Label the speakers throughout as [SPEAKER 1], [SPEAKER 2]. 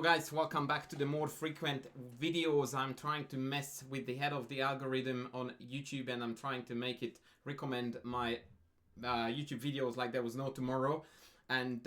[SPEAKER 1] guys, welcome back to the more frequent videos. I'm trying to mess with the head of the algorithm on YouTube, and I'm trying to make it recommend my YouTube videos like there was no tomorrow. And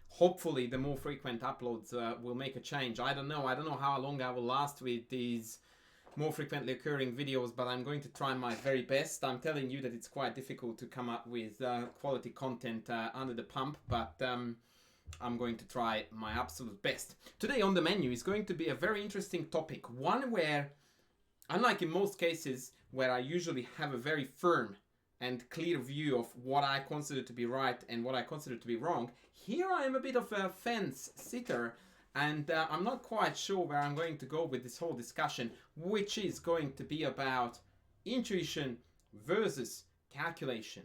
[SPEAKER 1] hopefully the more frequent uploads will make a change. I don't know how long I will last with these more frequently occurring videos, but I'm going to try my very best. I'm telling you that it's quite difficult to come up with quality content under the pump, but I'm going to try my absolute best. Today on the menu is going to be a very interesting topic, one where, unlike in most cases where I usually have a very firm and clear view of what I consider to be right and what I consider to be wrong, here I am a bit of a fence sitter, and I'm not quite sure where I'm going to go with this whole discussion, which is going to be about intuition versus calculation.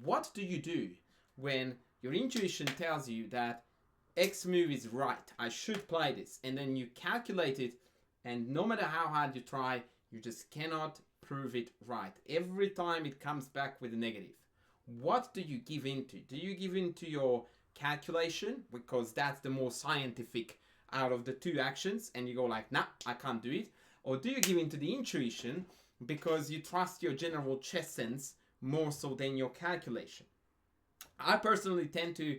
[SPEAKER 1] What do you do when your intuition tells you that X move is right, I should play this, and then you calculate it, and no matter how hard you try, you just cannot prove it right. Every time it comes back with a negative. What do you give into? Do you give into your calculation, because that's the more scientific out of the two actions, and you go like, nah, I can't do it? Or do you give into the intuition because you trust your general chess sense more so than your calculation? I personally tend to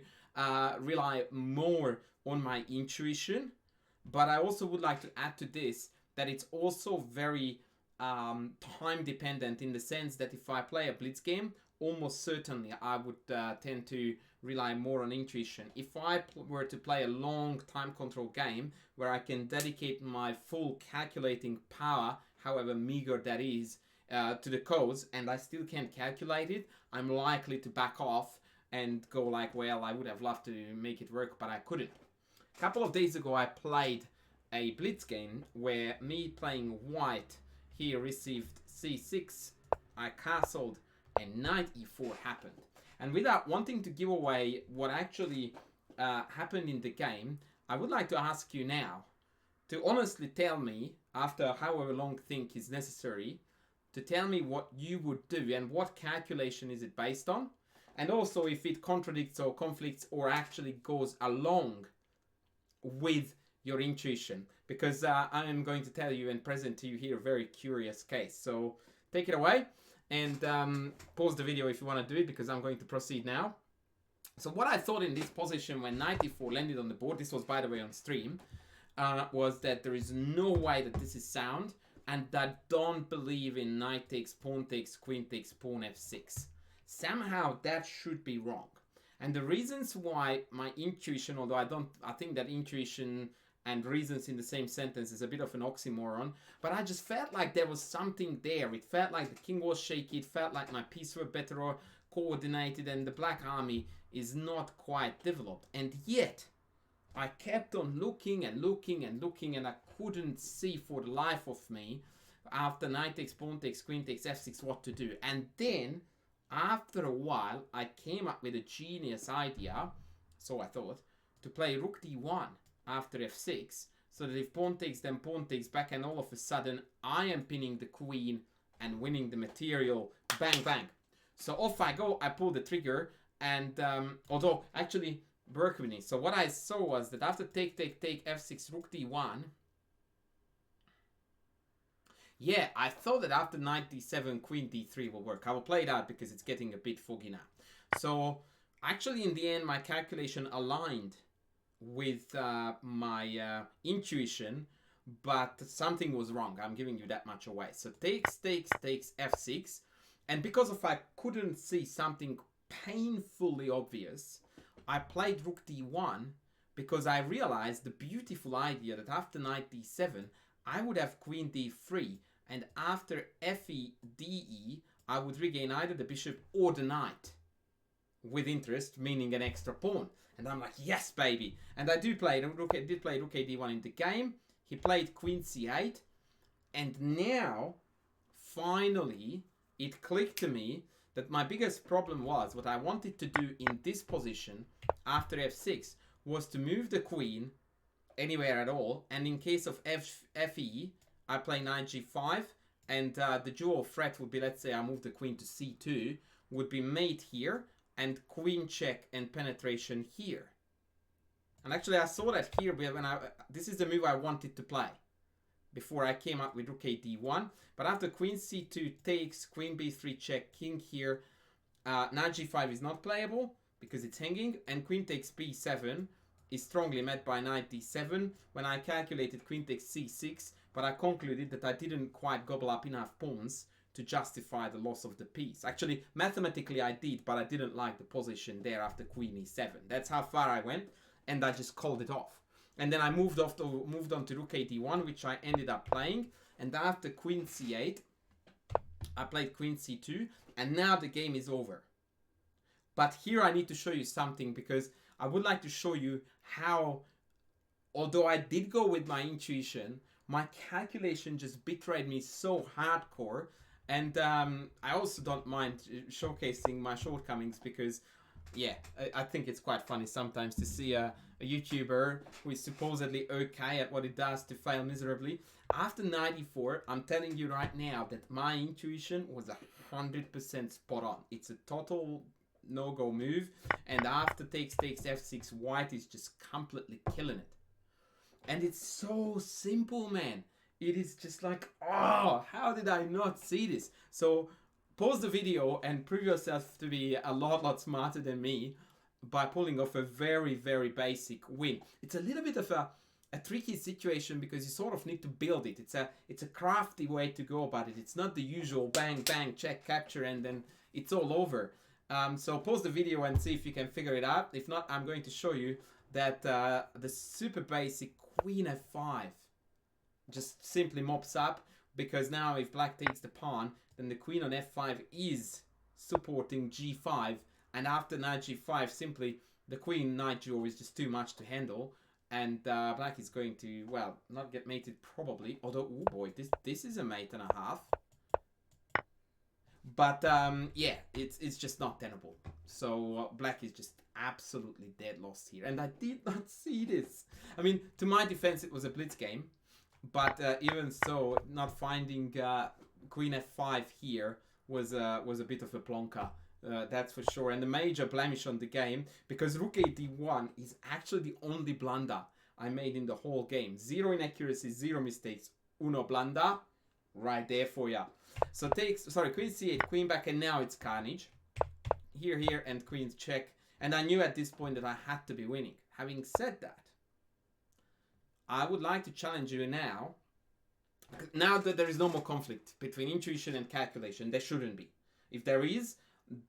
[SPEAKER 1] rely more on my intuition, but I also would like to add to this that it's also very time dependent, in the sense that if I play a blitz game, almost certainly I would tend to rely more on intuition. If I were to play a long time control game where I can dedicate my full calculating power, however meager that is, to the codes, and I still can't calculate it, I'm likely to back off and go like, well, I would have loved to make it work, but I couldn't. A couple of days ago I played a blitz game where me playing white, he received c6, I castled, and knight e4 happened. And without wanting to give away what actually happened in the game, I would like to ask you now to honestly tell me, after however long think is necessary, to tell me what you would do and what calculation is it based on. And also if it contradicts or conflicts or actually goes along with your intuition. Because I am going to tell you and present to you here a very curious case. So take it away and pause the video if you want to do it, because I'm going to proceed now. So what I thought in this position when knight e4 landed on the board, this was by the way on stream, was that there is no way that this is sound, and I don't believe in knight takes, pawn takes, queen takes, pawn f6. Somehow that should be wrong. And the reasons why my intuition, although I think that intuition and reasons in the same sentence is a bit of an oxymoron, but I just felt like there was something there. It felt like the king was shaky, it felt like my pieces were better coordinated, and the black army is not quite developed. And yet, I kept on looking and looking and looking, and I couldn't see for the life of me, after knight takes, pawn takes, queen takes, f6, what to do. And then, after a while, I came up with a genius idea, so I thought, to play rook d1 after f6, so that if pawn takes, then pawn takes back, and all of a sudden I am pinning the queen and winning the material. Bang, bang. So off I go, I pull the trigger, and although actually work with me. So what I saw was that after take, take, take, f6, rook d1, yeah, I thought that after knight d7, queen d3 will work. I will play it out because it's getting a bit foggy now. So actually in the end my calculation aligned with my intuition, but something was wrong. I'm giving you that much away. So takes, takes, takes, f6. And because if I couldn't see something painfully obvious, I played rook d1 because I realized the beautiful idea that after knight d7, I would have queen d3, and after fe, de, I would regain either the bishop or the knight with interest, meaning an extra pawn. And I'm like, yes, baby. And I did play rook a1 in the game. He played queen c8. And now, finally, it clicked to me that my biggest problem was, what I wanted to do in this position after f6 was to move the queen anywhere at all. And in case of fe, I play knight g5. And the dual threat would be, let's say I move the queen to c2, would be mate here, and queen check and penetration here. And actually I saw that here when this is the move I wanted to play before I came up with rook a d1. But after queen c2 takes, queen b3 check, king here, knight g5 is not playable because it's hanging, and queen takes b7 is strongly met by knight d7. When I calculated queen takes c6, but I concluded that I didn't quite gobble up enough pawns to justify the loss of the piece. Actually, mathematically I did, but I didn't like the position there after queen e7. That's how far I went, and I just called it off. And then I moved on to rook a d1, which I ended up playing. And after queen c8, I played queen c2, and now the game is over. But here I need to show you something, because I would like to show you how, although I did go with my intuition, my calculation just betrayed me so hardcore. And I also don't mind showcasing my shortcomings, because yeah, I think it's quite funny sometimes to see a YouTuber who is supposedly okay at what it does to fail miserably. After 94, I'm telling you right now that my intuition was 100% spot on. It's a total no-go move, and after takes f6, white is just completely killing it. And it's so simple, man. It is just like, oh, how did I not see this? So pause the video and prove yourself to be a lot smarter than me by pulling off a very basic win. It's a little bit of a tricky situation, because you sort of need to build it. It's a crafty way to go about it. It's not the usual bang check capture and then it's all over. So pause the video and see if you can figure it out. If not, I'm going to show you that the super basic queen f5 just simply mops up, because now if black takes the pawn, then the queen on f5 is supporting g5, and after knight g5, simply the queen knight duo is just too much to handle, and black is going to, well, not get mated probably, although, oh boy, this is a mate and a half. But yeah, it's just not tenable. So black is just absolutely dead lost here, and I did not see this. I mean, to my defense, it was a blitz game, but even so, not finding queen f5 here was a bit of a plonker, that's for sure, and a major blemish on the game, because rook a d1 is actually the only blunder I made in the whole game. 0 inaccuracies, 0 mistakes, uno blunder, right there for ya. So queen c8, queen back, and now it's carnage. Here, and queen's check, and I knew at this point that I had to be winning. Having said that, I would like to challenge you now that there is no more conflict between intuition and calculation. There shouldn't be. If there is,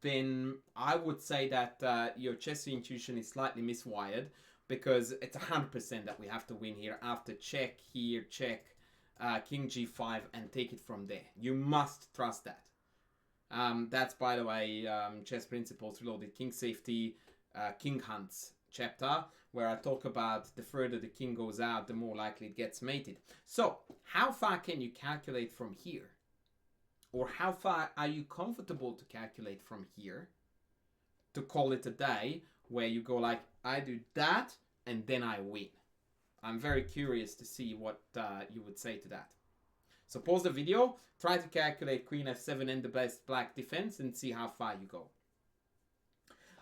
[SPEAKER 1] then I would say that your chess intuition is slightly miswired, because it's 100% that we have to win here after check, here, check, king g5, and take it from there. You must trust that. That's, by the way, Chess Principles Reloaded King Safety King Hunts chapter, where I talk about the further the king goes out, the more likely it gets mated. So, how far can you calculate from here? Or how far are you comfortable to calculate from here to call it a day, where you go like, I do that, and then I win? I'm very curious to see what you would say to that. So pause the video, try to calculate queen f7 and the best black defense, and see how far you go.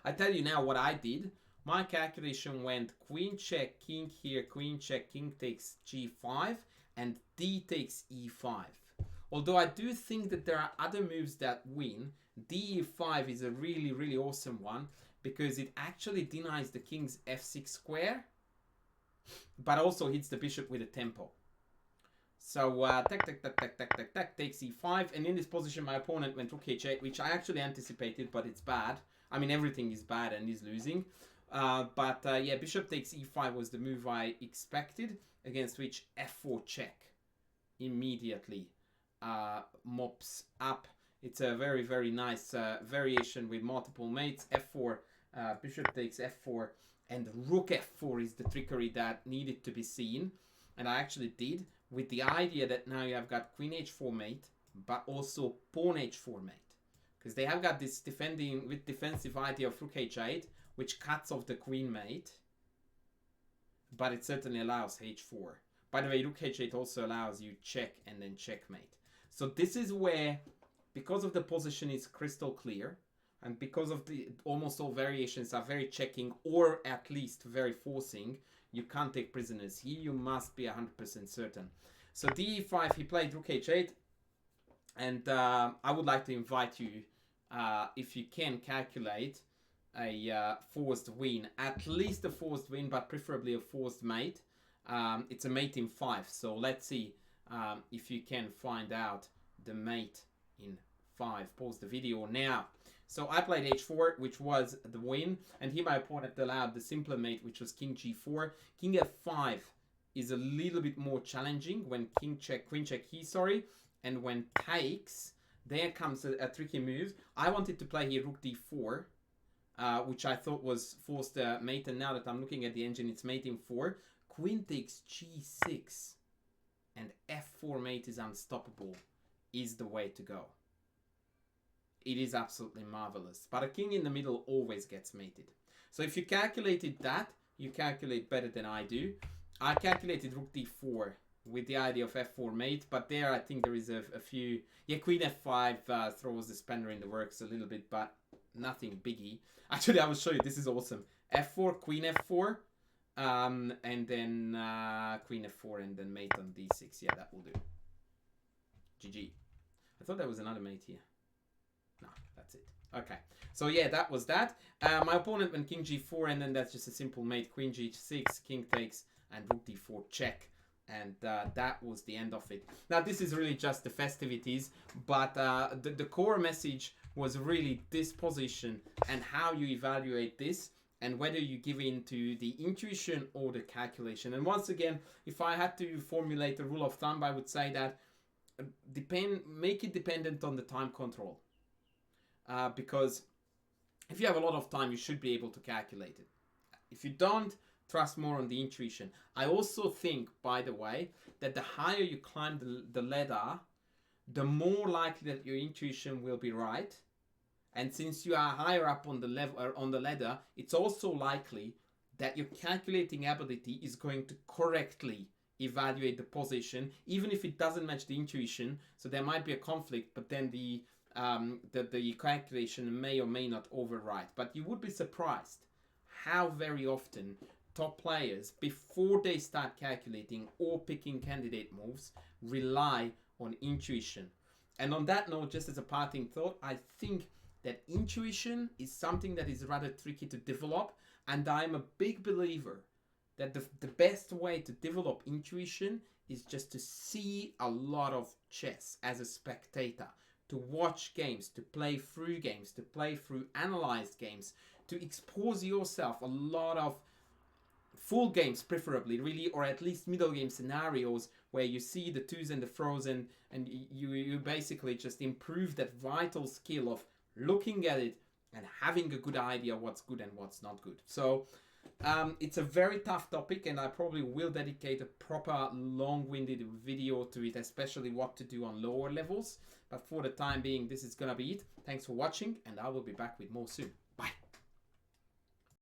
[SPEAKER 1] I tell you now what I did. My calculation went queen check, king here, queen check, king takes g5, and d takes e5. Although I do think that there are other moves that win, d5 is a really awesome one, because it actually denies the king's f6 square, but also hits the bishop with a tempo. So tack takes e5, and in this position my opponent went rook h8, which I actually anticipated, but it's bad. I mean, everything is bad and he's losing. Yeah, bishop takes e5 was the move I expected, against which f4 check immediately mops up. It's a very nice variation with multiple mates. f4, bishop takes f4, and rook f4 is the trickery that needed to be seen, and I actually did, with the idea that now you have got queen h4 mate, but also pawn h4 mate, because they have got this defensive idea of rook h8, which cuts off the queen mate, but it certainly allows h4. By the way, rook h8 also allows you check and then checkmate. So this is where, because of the position is crystal clear, and because of the almost all variations are very checking or at least very forcing, you can't take prisoners. Here you must be 100% certain. So d5, he played rook h8, and I would like to invite you, if you can, calculate a forced win, at least a forced win, but preferably a forced mate. It's a mate in 5, so let's see if you can find out the mate in 5. Pause the video now. So I played h4, which was the win, and here my opponent allowed the simpler mate, which was king g4. King f5 is a little bit more challenging when king check, queen check he, sorry, and when takes, there comes a tricky move. I wanted to play here rook d4, which I thought was forced mate, and now that I'm looking at the engine, it's mate in 4. Queen takes g6, and f4 mate is unstoppable, is the way to go. It is absolutely marvelous. But a king in the middle always gets mated. So if you calculated that, you calculate better than I do. I calculated rook d4 with the idea of f4 mate, but there I think there is a few... Yeah, queen f5 throws the spanner in the works a little bit, but nothing biggie. Actually, I will show you. This is awesome. f4, queen f4, and then queen f4, and then mate on d6. Yeah, that will do. GG. I thought there was another mate here. No, that's it. Okay, so yeah, that was that. My opponent went king g4, and then that's just a simple mate. Queen g6, king takes, and rook d4 check. And that was the end of it. Now, this is really just the festivities, but the core message was really this position and how you evaluate this, and whether you give in to the intuition or the calculation. And once again, if I had to formulate a rule of thumb, I would say that make it dependent on the time control. Because if you have a lot of time, you should be able to calculate it. If you don't, trust more on the intuition. I also think, by the way, that the higher you climb the ladder, the more likely that your intuition will be right. And since you are higher up on the level or on the ladder, it's also likely that your calculating ability is going to correctly evaluate the position, even if it doesn't match the intuition. So there might be a conflict, but then the calculation may or may not override. But you would be surprised how very often top players, before they start calculating or picking candidate moves, rely on intuition. And on that note, just as a parting thought, I think that intuition is something that is rather tricky to develop, and I'm a big believer that the best way to develop intuition is just to see a lot of chess as a spectator, to watch games, to play through games, to play through analyzed games, to expose yourself a lot of full games preferably, really, or at least middle game scenarios where you see the twos and the throws, and you basically just improve that vital skill of looking at it and having a good idea what's good and what's not good. So it's a very tough topic, and I probably will dedicate a proper long-winded video to it, especially what to do on lower levels. But for the time being, this is gonna be it. Thanks for watching, and I will be back with more soon. Bye.